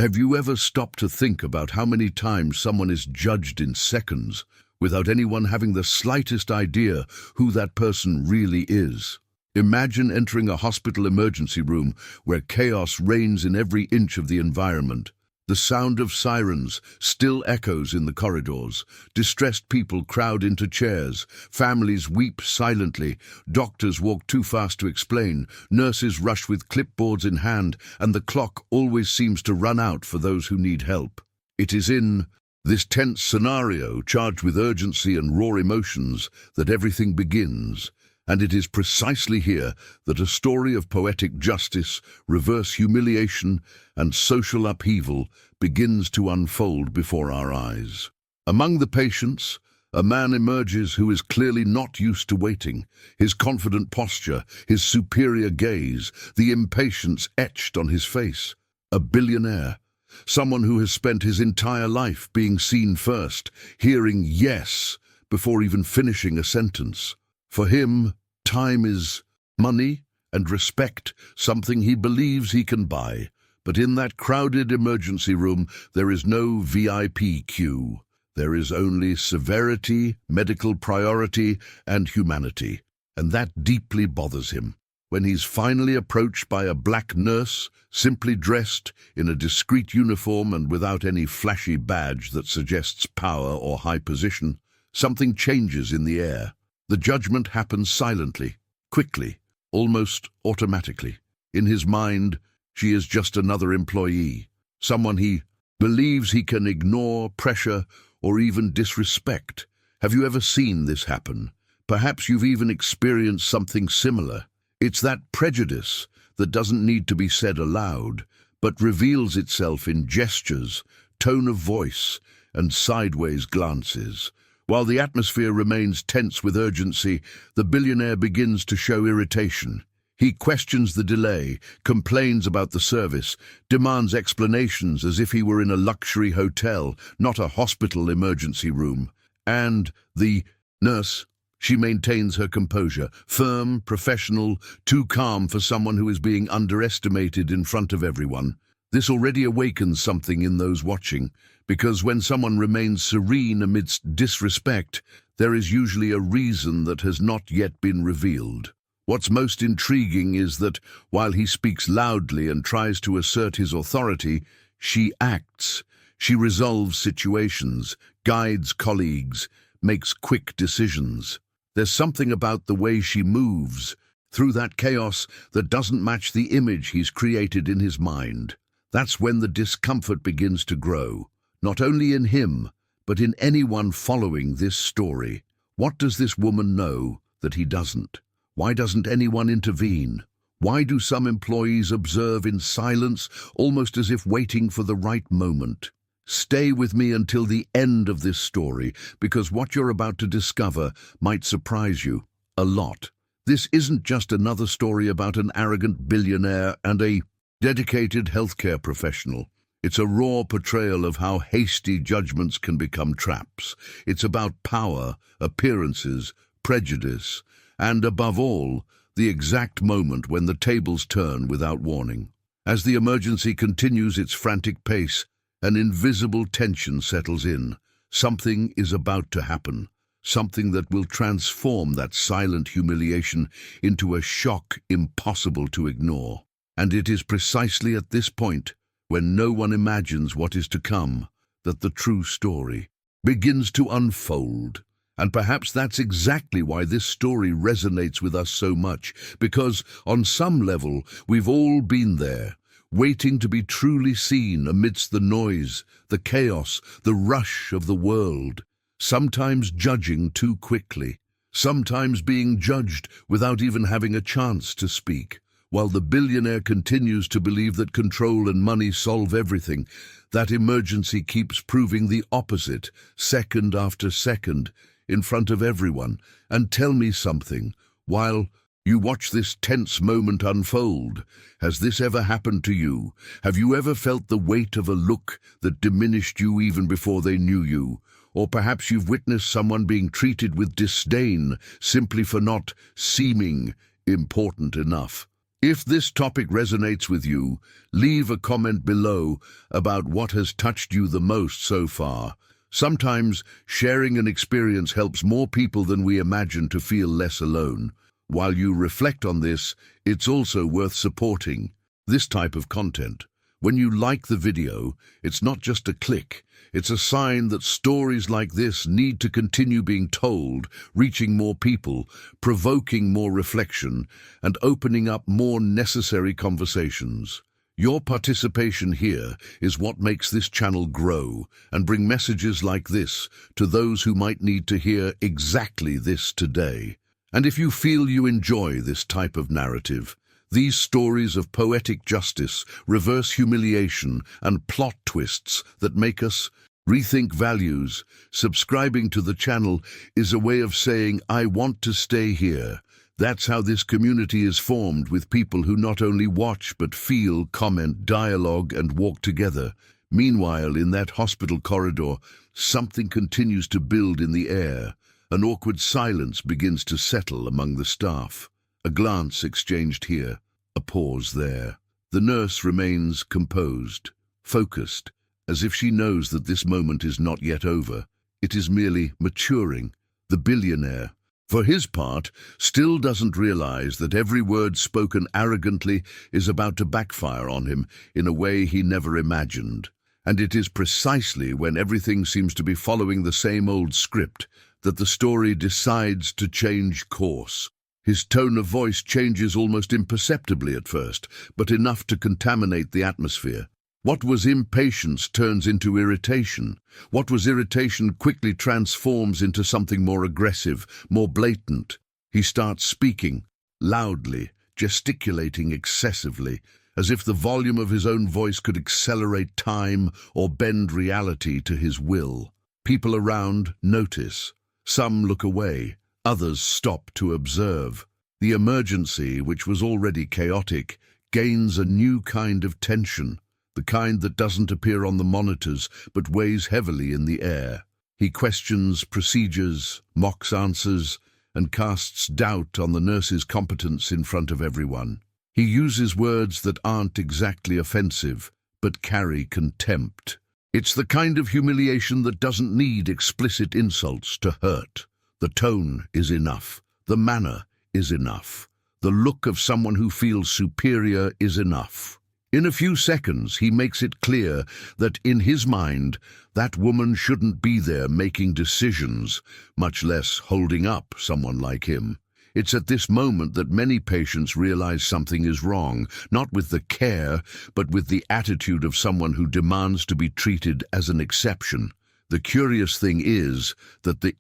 Have you ever stopped to think about how many times someone is judged in seconds without anyone having the slightest idea who that person really is? Imagine entering a hospital emergency room where chaos reigns in every inch of the environment. The sound of sirens still echoes in the corridors. Distressed people crowd into chairs. Families weep silently. Doctors walk too fast to explain. Nurses rush with clipboards in hand, and the clock always seems to run out for those who need help. It is in this tense scenario, charged with urgency and raw emotions, that everything begins. And it is precisely here that a story of poetic justice, reverse humiliation, and social upheaval begins to unfold before our eyes. Among the patients, a man emerges who is clearly not used to waiting. His confident posture, his superior gaze, the impatience etched on his face. A billionaire, someone who has spent his entire life being seen first, hearing yes before even finishing a sentence. For him, time is money and respect, something he believes he can buy. But in that crowded emergency room, there is no VIP queue. There is only severity, medical priority, and humanity. And that deeply bothers him. When he's finally approached by a black nurse, simply dressed in a discreet uniform and without any flashy badge that suggests power or high position, something changes in the air. The judgment happens silently, quickly, almost automatically. In his mind, she is just another employee, someone he believes he can ignore, pressure, or even disrespect. Have you ever seen this happen? Perhaps you've even experienced something similar. It's that prejudice that doesn't need to be said aloud, but reveals itself in gestures, tone of voice, and sideways glances. While the atmosphere remains tense with urgency, the billionaire begins to show irritation. He questions the delay, complains about the service, demands explanations as if he were in a luxury hotel, not a hospital emergency room. And the nurse, she maintains her composure, firm, professional, too calm for someone who is being underestimated in front of everyone. This already awakens something in those watching, because when someone remains serene amidst disrespect, there is usually a reason that has not yet been revealed. What's most intriguing is that, while he speaks loudly and tries to assert his authority, she acts. She resolves situations, guides colleagues, makes quick decisions. There's something about the way she moves through that chaos that doesn't match the image he's created in his mind. That's when the discomfort begins to grow, not only in him, but in anyone following this story. What does this woman know that he doesn't? Why doesn't anyone intervene? Why do some employees observe in silence, almost as if waiting for the right moment? Stay with me until the end of this story, because what you're about to discover might surprise you a lot. This isn't just another story about an arrogant billionaire and a dedicated healthcare professional. It's a raw portrayal of how hasty judgments can become traps. It's about power, appearances, prejudice, and above all, the exact moment when the tables turn without warning. As the emergency continues its frantic pace, an invisible tension settles in. Something is about to happen. Something that will transform that silent humiliation into a shock impossible to ignore. And it is precisely at this point, when no one imagines what is to come, that the true story begins to unfold. And perhaps that's exactly why this story resonates with us so much, because on some level we've all been there, waiting to be truly seen amidst the noise, the chaos, the rush of the world, sometimes judging too quickly, sometimes being judged without even having a chance to speak. While the billionaire continues to believe that control and money solve everything, that emergency keeps proving the opposite, second after second, in front of everyone. And tell me something, while you watch this tense moment unfold, has this ever happened to you? Have you ever felt the weight of a look that diminished you even before they knew you? Or perhaps you've witnessed someone being treated with disdain simply for not seeming important enough. If this topic resonates with you, leave a comment below about what has touched you the most so far. Sometimes sharing an experience helps more people than we imagine to feel less alone. While you reflect on this, it's also worth supporting this type of content. When you like the video, it's not just a click. It's a sign that stories like this need to continue being told, reaching more people, provoking more reflection, and opening up more necessary conversations. Your participation here is what makes this channel grow and bring messages like this to those who might need to hear exactly this today. And if you feel you enjoy this type of narrative, these stories of poetic justice, reverse humiliation, and plot twists that make us rethink values, subscribing to the channel is a way of saying, I want to stay here. That's how this community is formed, with people who not only watch but feel, comment, dialogue, and walk together. Meanwhile, in that hospital corridor, something continues to build in the air. An awkward silence begins to settle among the staff. A glance exchanged here, a pause there. The nurse remains composed, focused, as if she knows that this moment is not yet over. It is merely maturing. The billionaire, for his part, still doesn't realize that every word spoken arrogantly is about to backfire on him in a way he never imagined. And it is precisely when everything seems to be following the same old script that the story decides to change course. His tone of voice changes almost imperceptibly at first, but enough to contaminate the atmosphere. What was impatience turns into irritation. What was irritation quickly transforms into something more aggressive, more blatant. He starts speaking, loudly, gesticulating excessively, as if the volume of his own voice could accelerate time or bend reality to his will. People around notice. Some look away. Others stop to observe. The emergency, which was already chaotic, gains a new kind of tension. The kind that doesn't appear on the monitors, but weighs heavily in the air. He questions procedures, mocks answers, and casts doubt on the nurse's competence in front of everyone. He uses words that aren't exactly offensive, but carry contempt. It's the kind of humiliation that doesn't need explicit insults to hurt. The tone is enough. The manner is enough. The look of someone who feels superior is enough. In a few seconds, he makes it clear that in his mind, that woman shouldn't be there making decisions, much less holding up someone like him. It's at this moment that many patients realize something is wrong, not with the care, but with the attitude of someone who demands to be treated as an exception. The curious thing is that the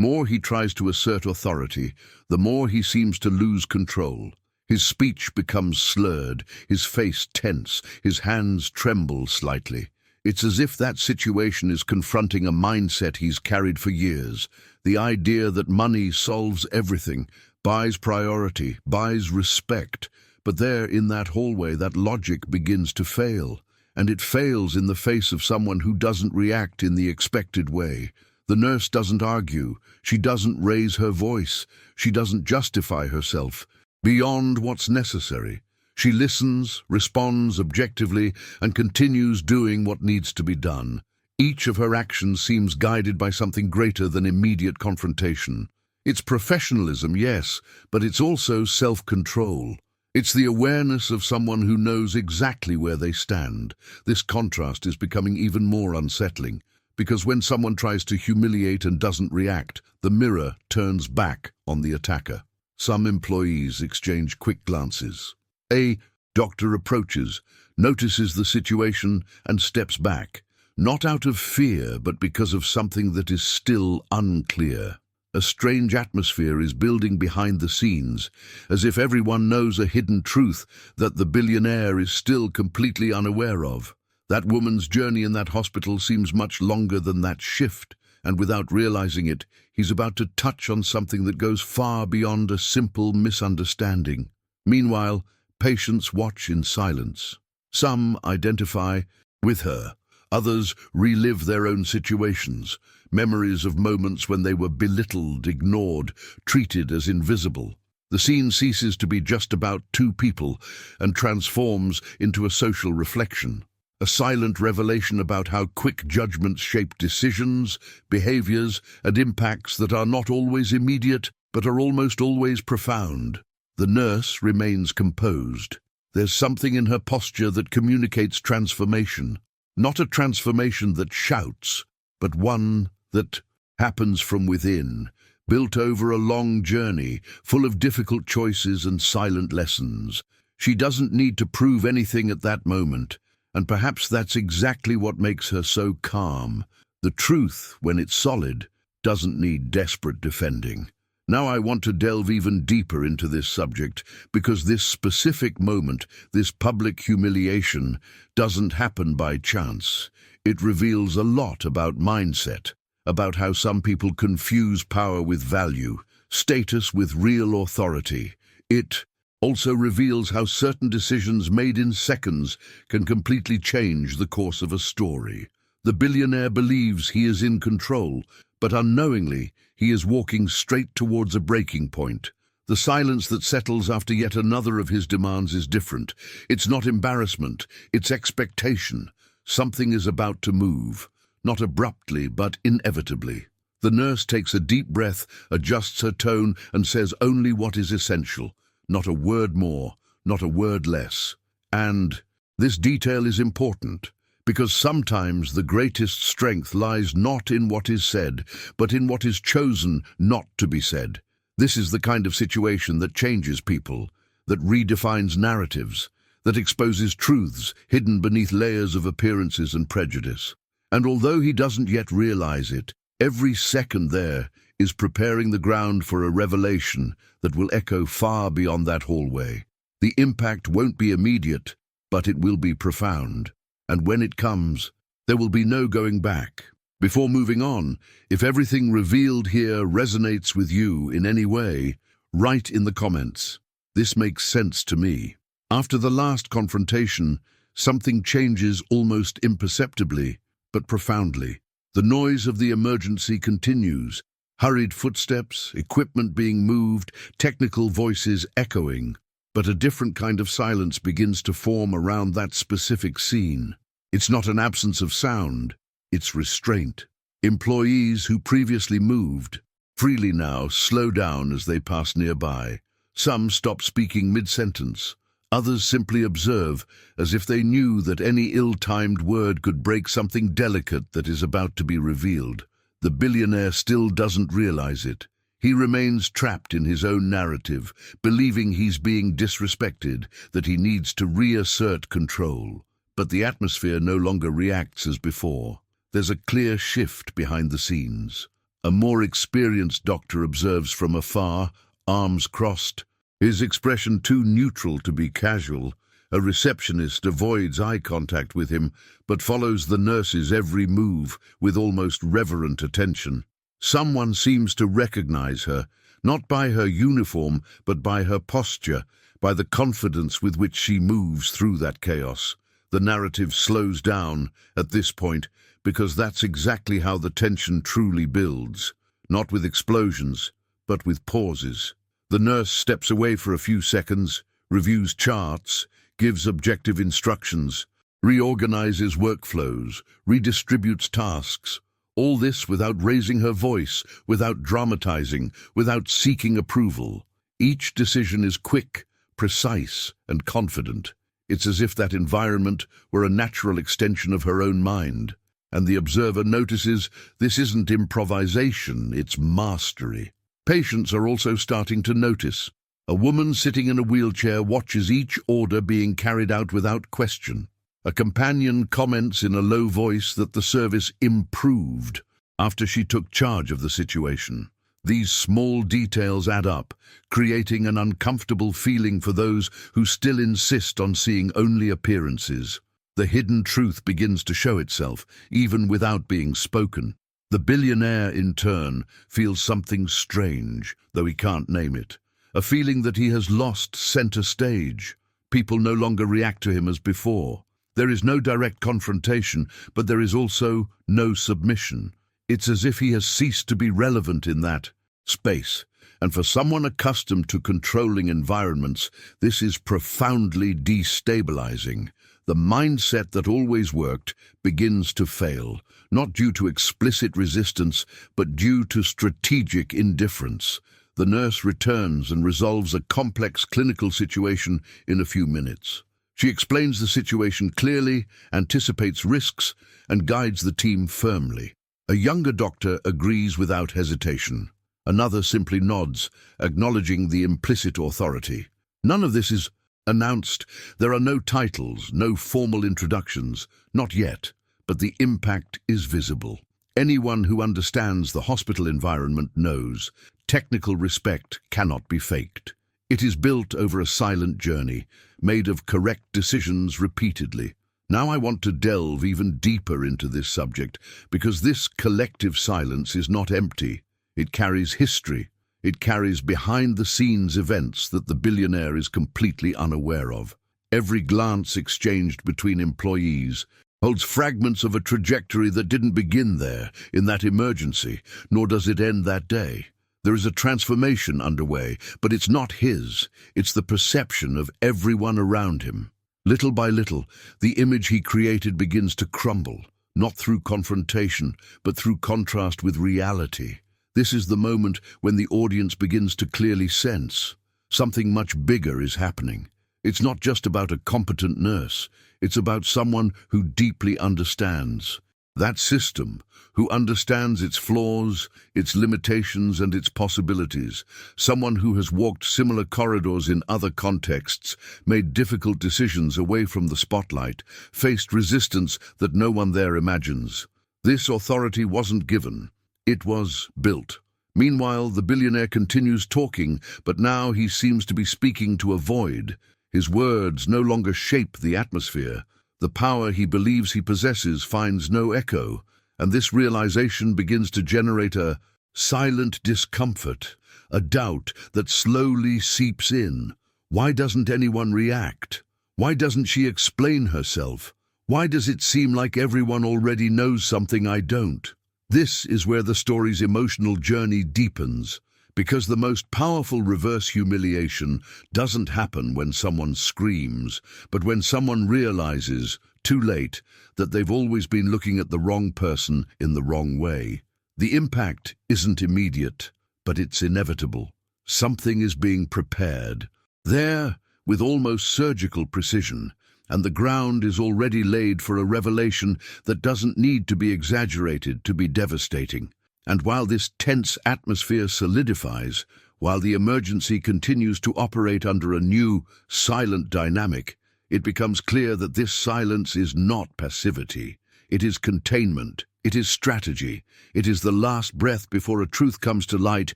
more he tries to assert authority, the more he seems to lose control. His speech becomes slurred, his face tense, his hands tremble slightly. It's as if that situation is confronting a mindset he's carried for years. The idea that money solves everything, buys priority, buys respect. But there in that hallway, that logic begins to fail. And it fails in the face of someone who doesn't react in the expected way. The nurse doesn't argue. She doesn't raise her voice. She doesn't justify herself beyond what's necessary. She listens, responds objectively, and continues doing what needs to be done. Each of her actions seems guided by something greater than immediate confrontation. It's professionalism, yes, but it's also self-control. It's the awareness of someone who knows exactly where they stand. This contrast is becoming even more unsettling, because when someone tries to humiliate and doesn't react, the mirror turns back on the attacker. Some employees exchange quick glances. A doctor approaches, notices the situation, and steps back, not out of fear, but because of something that is still unclear. A strange atmosphere is building behind the scenes, as if everyone knows a hidden truth that the billionaire is still completely unaware of. That woman's journey in that hospital seems much longer than that shift, and without realizing it, he's about to touch on something that goes far beyond a simple misunderstanding. Meanwhile, patients watch in silence. Some identify with her. Others relive their own situations, memories of moments when they were belittled, ignored, treated as invisible. The scene ceases to be just about two people and transforms into a social reflection, a silent revelation about how quick judgments shape decisions, behaviors, and impacts that are not always immediate but are almost always profound. The nurse remains composed. There's something in her posture that communicates transformation, not a transformation that shouts, but one that happens from within, built over a long journey, full of difficult choices and silent lessons. She doesn't need to prove anything at that moment, and perhaps that's exactly what makes her so calm. The truth, when it's solid, doesn't need desperate defending. Now I want to delve even deeper into this subject, because this specific moment, this public humiliation, doesn't happen by chance. It reveals a lot about mindset, about how some people confuse power with value, status with real authority. It also reveals how certain decisions made in seconds can completely change the course of a story. The billionaire believes he is in control, but unknowingly, he is walking straight towards a breaking point. The silence that settles after yet another of his demands is different. It's not embarrassment, it's expectation. Something is about to move, not abruptly, but inevitably. The nurse takes a deep breath, adjusts her tone, and says only what is essential. Not a word more, not a word less. And this detail is important, because sometimes the greatest strength lies not in what is said, but in what is chosen not to be said. This is the kind of situation that changes people, that redefines narratives, that exposes truths hidden beneath layers of appearances and prejudice. And although he doesn't yet realize it, every second there is preparing the ground for a revelation that will echo far beyond that hallway. The impact won't be immediate, but it will be profound. And when it comes, there will be no going back. Before moving on, if everything revealed here resonates with you in any way, write in the comments. This makes sense to me. After the last confrontation, something changes almost imperceptibly, but profoundly. The noise of the emergency continues. Hurried footsteps, equipment being moved, technical voices echoing. But a different kind of silence begins to form around that specific scene. It's not an absence of sound, it's restraint. Employees who previously moved freely now slow down as they pass nearby. Some stop speaking mid-sentence. Others simply observe, as if they knew that any ill-timed word could break something delicate that is about to be revealed. The billionaire still doesn't realize it. He remains trapped in his own narrative, believing he's being disrespected, that he needs to reassert control. But the atmosphere no longer reacts as before. There's a clear shift behind the scenes. A more experienced doctor observes from afar, arms crossed, his expression too neutral to be casual. A receptionist avoids eye contact with him, but follows the nurse's every move with almost reverent attention. Someone seems to recognize her, not by her uniform, but by her posture, by the confidence with which she moves through that chaos. The narrative slows down at this point, because that's exactly how the tension truly builds, not with explosions, but with pauses. The nurse steps away for a few seconds, reviews charts, gives objective instructions, reorganizes workflows, redistributes tasks. All this without raising her voice, without dramatizing, without seeking approval. Each decision is quick, precise, and confident. It's as if that environment were a natural extension of her own mind. And the observer notices this isn't improvisation, it's mastery. Patients are also starting to notice. A woman sitting in a wheelchair watches each order being carried out without question. A companion comments in a low voice that the service improved after she took charge of the situation. These small details add up, creating an uncomfortable feeling for those who still insist on seeing only appearances. The hidden truth begins to show itself, even without being spoken. The billionaire, in turn, feels something strange, though he can't name it. A feeling that he has lost center stage. People no longer react to him as before. There is no direct confrontation, but there is also no submission. It's as if he has ceased to be relevant in that space, And for someone accustomed to controlling environments, this is profoundly destabilizing. The mindset that always worked begins to fail, not due to explicit resistance, but due to strategic indifference. The nurse returns and resolves a complex clinical situation in a few minutes. She explains the situation clearly, anticipates risks, and guides the team firmly. A younger doctor agrees without hesitation. Another simply nods, acknowledging the implicit authority. None of this is announced. There are no titles, no formal introductions, not yet, but the impact is visible. Anyone who understands the hospital environment knows technical respect cannot be faked. It is built over a silent journey, made of correct decisions repeatedly. Now I want to delve even deeper into this subject, because this collective silence is not empty. It carries history. It carries behind-the-scenes events that the billionaire is completely unaware of. Every glance exchanged between employees holds fragments of a trajectory that didn't begin there, in that emergency, nor does it end that day. There is a transformation underway, but it's not his. It's the perception of everyone around him. Little by little, the image he created begins to crumble, not through confrontation, but through contrast with reality. This is the moment when the audience begins to clearly sense something much bigger is happening. It's not just about a competent nurse. It's about someone who deeply understands that system, who understands its flaws, its limitations, and its possibilities. Someone who has walked similar corridors in other contexts, made difficult decisions away from the spotlight, faced resistance that no one there imagines. This authority wasn't given. It was built. Meanwhile, the billionaire continues talking, but now he seems to be speaking to a void. His words no longer shape the atmosphere. The power he believes he possesses finds no echo, and this realization begins to generate a silent discomfort, a doubt that slowly seeps in. Why doesn't anyone react? Why doesn't she explain herself? Why does it seem like everyone already knows something I don't? This is where the story's emotional journey deepens, because the most powerful reverse humiliation doesn't happen when someone screams, but when someone realizes, too late, that they've always been looking at the wrong person in the wrong way. The impact isn't immediate, but it's inevitable. Something is being prepared, there, with almost surgical precision, and the ground is already laid for a revelation that doesn't need to be exaggerated to be devastating. And while this tense atmosphere solidifies, while the emergency continues to operate under a new, silent dynamic, it becomes clear that this silence is not passivity. It is containment. It is strategy. It is the last breath before a truth comes to light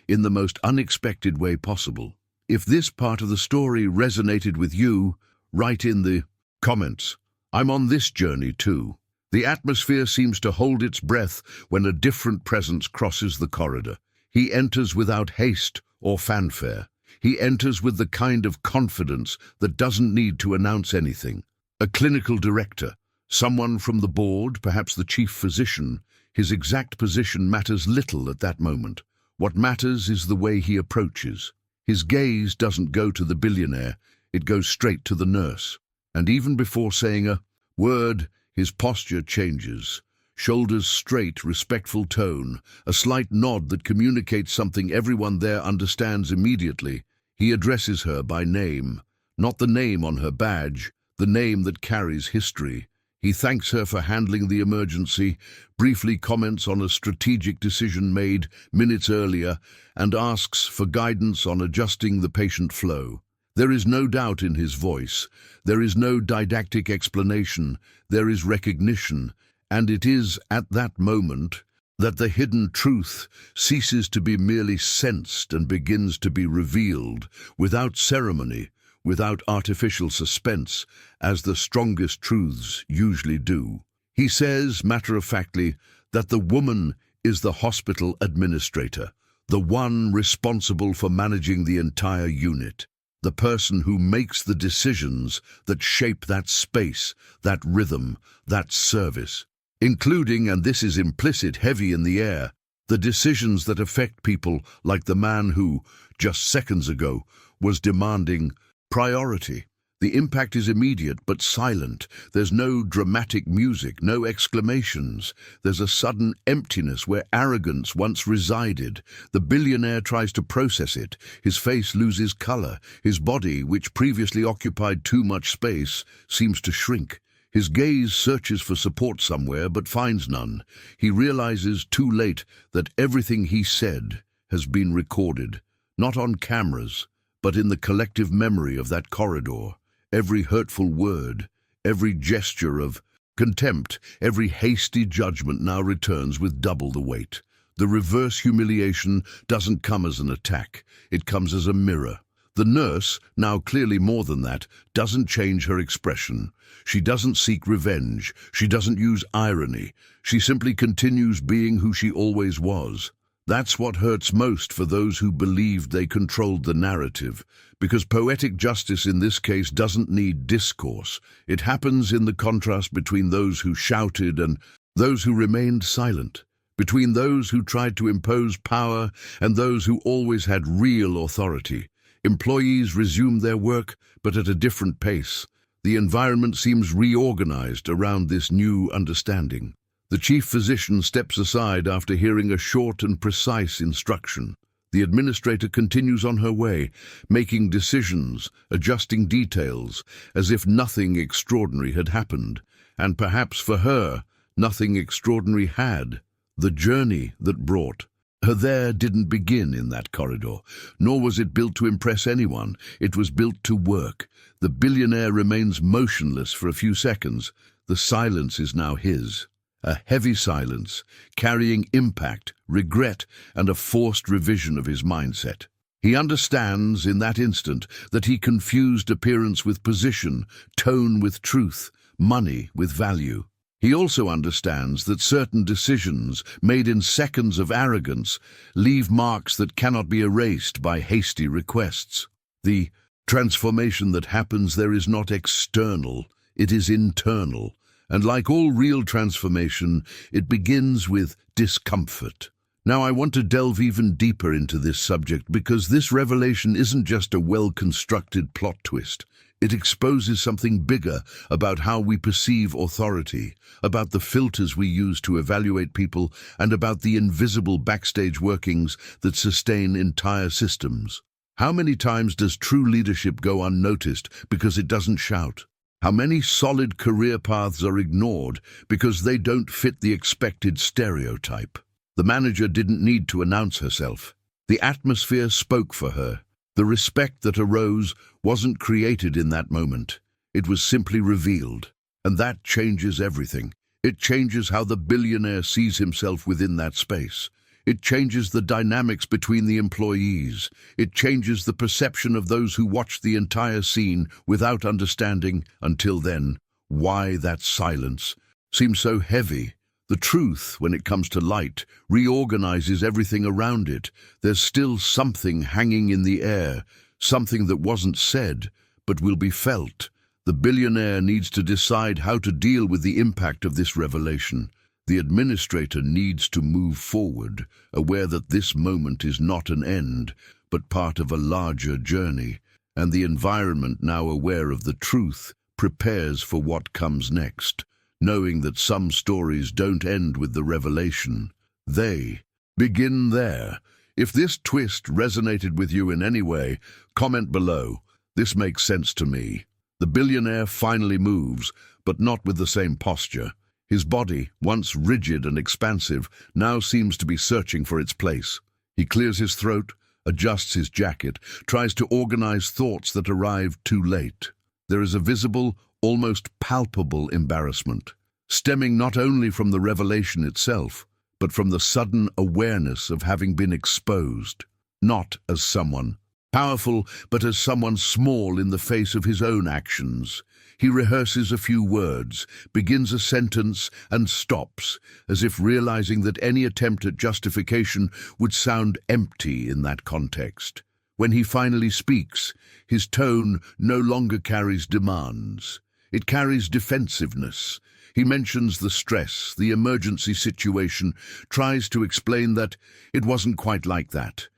in the most unexpected way possible. If this part of the story resonated with you, write in the comments. I'm on this journey too. The atmosphere seems to hold its breath when a different presence crosses the corridor. He enters without haste or fanfare. He enters with the kind of confidence that doesn't need to announce anything. A clinical director, someone from the board, perhaps the chief physician. His exact position matters little at that moment. What matters is the way he approaches. His gaze doesn't go to the billionaire, it goes straight to the nurse. And even before saying a word, his posture changes. Shoulders straight, respectful tone, a slight nod that communicates something everyone there understands immediately. He addresses her by name, not the name on her badge, the name that carries history. He thanks her for handling the emergency, briefly comments on a strategic decision made minutes earlier, and asks for guidance on adjusting the patient flow. There is no doubt in his voice. There is no didactic explanation. There is recognition. And it is at that moment that the hidden truth ceases to be merely sensed and begins to be revealed, without ceremony, without artificial suspense, as the strongest truths usually do. He says, matter-of-factly, that the woman is the hospital administrator, the one responsible for managing the entire unit, the person who makes the decisions that shape that space, that rhythm, that service, including, and this is implicit, heavy in the air, The decisions that affect people, like the man who, just seconds ago, was demanding priority. The impact is immediate but silent. There's no dramatic music, no exclamations. There's a sudden emptiness where arrogance once resided. The billionaire tries to process it. His face loses color. His body, which previously occupied too much space, seems to shrink. His gaze searches for support somewhere but finds none. He realizes too late that everything he said has been recorded, not on cameras, but in the collective memory of that corridor. Every hurtful word, every gesture of contempt, every hasty judgment now returns with double the weight. The reverse humiliation doesn't come as an attack, it comes as a mirror. The nurse, now clearly more than that, doesn't change her expression. She doesn't seek revenge. She doesn't use irony. She simply continues being who she always was. That's what hurts most for those who believed they controlled the narrative, because poetic justice in this case doesn't need discourse. It happens in the contrast between those who shouted and those who remained silent, between those who tried to impose power and those who always had real authority. Employees resume their work, but at a different pace. The environment seems reorganized around this new understanding. The chief physician steps aside after hearing a short and precise instruction. The administrator continues on her way, making decisions, adjusting details, as if nothing extraordinary had happened. And perhaps for her, nothing extraordinary had. The journey that brought her there didn't begin in that corridor, nor was it built to impress anyone. It was built to work. The billionaire remains motionless for a few seconds. The silence is now his. A heavy silence, carrying impact, regret, and a forced revision of his mindset. He understands in that instant that he confused appearance with position, tone with truth, money with value. He also understands that certain decisions, made in seconds of arrogance, leave marks that cannot be erased by hasty requests. The transformation that happens there is not external, it is internal. And like all real transformation, it begins with discomfort. Now I want to delve even deeper into this subject because this revelation isn't just a well-constructed plot twist. It exposes something bigger about how we perceive authority, about the filters we use to evaluate people, and about the invisible backstage workings that sustain entire systems. How many times does true leadership go unnoticed because it doesn't shout? How many solid career paths are ignored because they don't fit the expected stereotype? The manager didn't need to announce herself. The atmosphere spoke for her. The respect that arose wasn't created in that moment. It was simply revealed. And that changes everything. It changes how the billionaire sees himself within that space. It changes the dynamics between the employees. It changes the perception of those who watched the entire scene without understanding, until then, why that silence seems so heavy. The truth, when it comes to light, reorganizes everything around it. There's still something hanging in the air, something that wasn't said, but will be felt. The billionaire needs to decide how to deal with the impact of this revelation. The administrator needs to move forward, aware that this moment is not an end, but part of a larger journey, and the environment, now aware of the truth, prepares for what comes next, knowing that some stories don't end with the revelation. They begin there. If this twist resonated with you in any way, comment below. This makes sense to me. The billionaire finally moves, but not with the same posture. His body, once rigid and expansive, now seems to be searching for its place. He clears his throat, adjusts his jacket, tries to organize thoughts that arrive too late. There is a visible, almost palpable embarrassment, stemming not only from the revelation itself, but from the sudden awareness of having been exposed, not as someone powerful, but as someone small in the face of his own actions. He rehearses a few words, begins a sentence, and stops, as if realizing that any attempt at justification would sound empty in that context. When he finally speaks, his tone no longer carries demands. It carries defensiveness. He mentions the stress, the emergency situation, tries to explain that it wasn't quite like that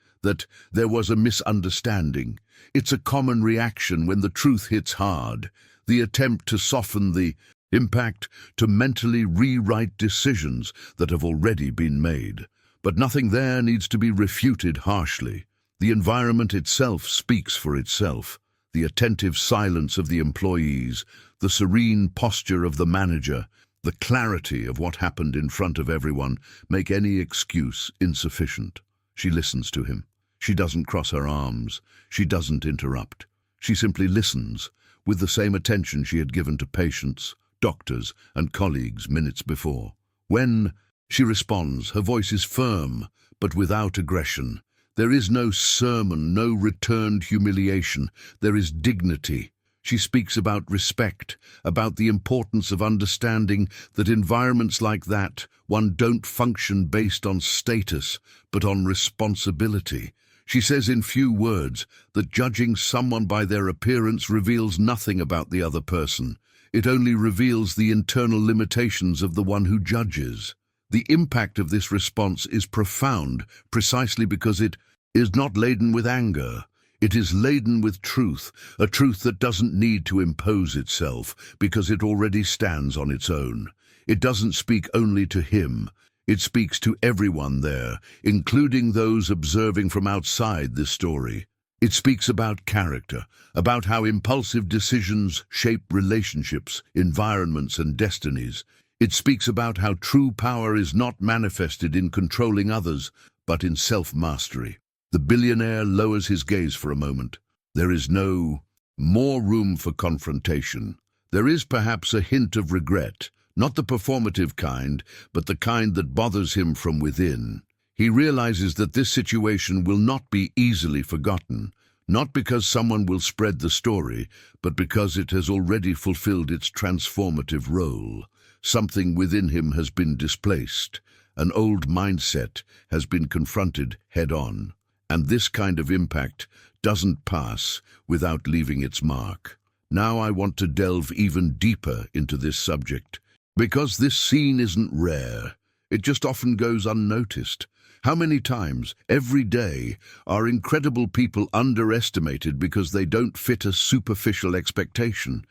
there was a misunderstanding. It's a common reaction when the truth hits hard, the attempt to soften the impact, to mentally rewrite decisions that have already been made. But nothing there needs to be refuted harshly. The environment itself speaks for itself. The attentive silence of the employees, the serene posture of the manager, the clarity of what happened in front of everyone make any excuse insufficient. She listens to him. She doesn't cross her arms. She doesn't interrupt. She simply listens with the same attention she had given to patients, doctors, and colleagues minutes before. When she responds, her voice is firm, but without aggression. There is no sermon, no returned humiliation. There is dignity. She speaks about respect, about the importance of understanding that environments like that, one don't function based on status, but on responsibility. She says in few words that judging someone by their appearance reveals nothing about the other person. It only reveals the internal limitations of the one who judges. The impact of this response is profound, precisely because it is not laden with anger. It is laden with truth, a truth that doesn't need to impose itself, because it already stands on its own. It doesn't speak only to him. It speaks to everyone there, including those observing from outside this story. It speaks about character, about how impulsive decisions shape relationships, environments, and destinies. It speaks about how true power is not manifested in controlling others, but in self-mastery. The billionaire lowers his gaze for a moment. There is no more room for confrontation. There is perhaps a hint of regret, not the performative kind, but the kind that bothers him from within. He realizes that this situation will not be easily forgotten, not because someone will spread the story, but because it has already fulfilled its transformative role. Something within him has been displaced. An old mindset has been confronted head-on. And this kind of impact doesn't pass without leaving its mark. Now I want to delve even deeper into this subject, because this scene isn't rare. It just often goes unnoticed. How many times, every day, are incredible people underestimated because they don't fit a superficial expectation?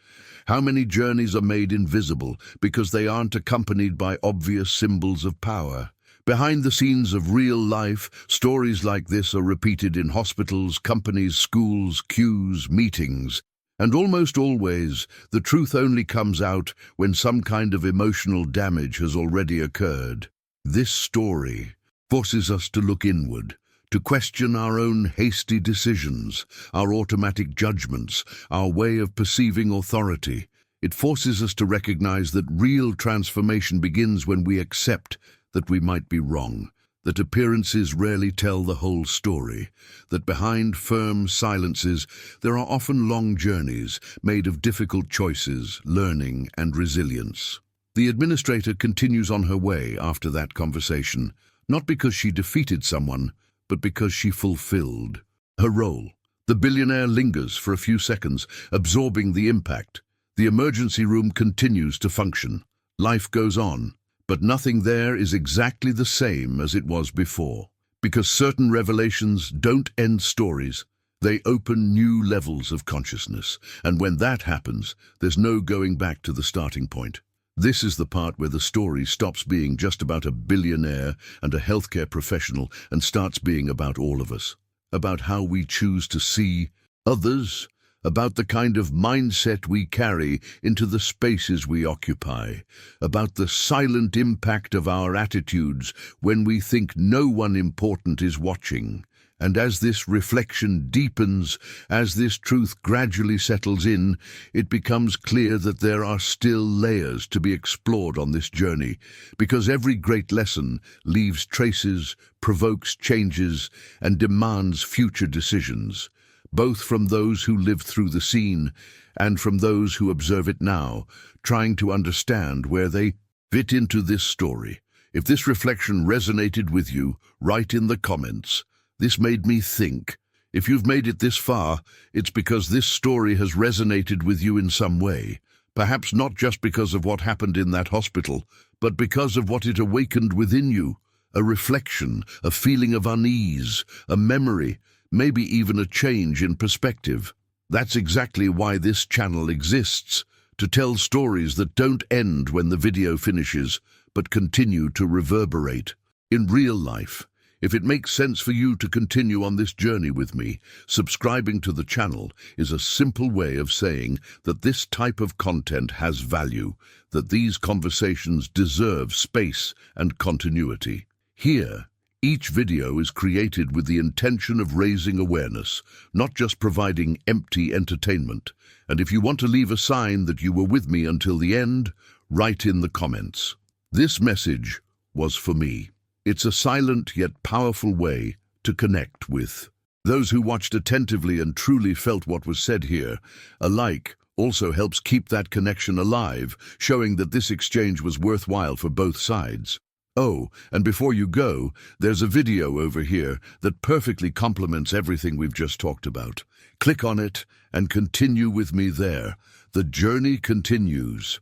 How many journeys are made invisible because they aren't accompanied by obvious symbols of power? Behind the scenes of real life, stories like this are repeated in hospitals, companies, schools, queues, meetings. And almost always, the truth only comes out when some kind of emotional damage has already occurred. This story forces us to look inward, to question our own hasty decisions, our automatic judgments, our way of perceiving authority. It forces us to recognize that real transformation begins when we accept that we might be wrong, that appearances rarely tell the whole story, that behind firm silences there are often long journeys made of difficult choices, learning, and resilience. The administrator continues on her way after that conversation, not because she defeated someone, but because she fulfilled her role. The billionaire lingers for a few seconds, absorbing the impact. The emergency room continues to function. Life goes on. But nothing there is exactly the same as it was before. Because certain revelations don't end stories, they open new levels of consciousness. And when that happens, there's no going back to the starting point. This is the part where the story stops being just about a billionaire and a healthcare professional and starts being about all of us. About how we choose to see others, about the kind of mindset we carry into the spaces we occupy, about the silent impact of our attitudes when we think no one important is watching. And as this reflection deepens, as this truth gradually settles in, it becomes clear that there are still layers to be explored on this journey, because every great lesson leaves traces, provokes changes, and demands future decisions, both from those who lived through the scene and from those who observe it now, trying to understand where they fit into this story. If this reflection resonated with you, write in the comments, "This made me think." If you've made it this far, it's because this story has resonated with you in some way. Perhaps not just because of what happened in that hospital, but because of what it awakened within you. A reflection, a feeling of unease, a memory, maybe even a change in perspective. That's exactly why this channel exists, to tell stories that don't end when the video finishes, but continue to reverberate. In real life, if it makes sense for you to continue on this journey with me, subscribing to the channel is a simple way of saying that this type of content has value, that these conversations deserve space and continuity. Here, each video is created with the intention of raising awareness, not just providing empty entertainment. And if you want to leave a sign that you were with me until the end, write in the comments. This message was for me. It's a silent yet powerful way to connect with those who watched attentively and truly felt what was said here. A like also helps keep that connection alive, showing that this exchange was worthwhile for both sides. Oh, and before you go, there's a video over here that perfectly complements everything we've just talked about. Click on it and continue with me there. The journey continues.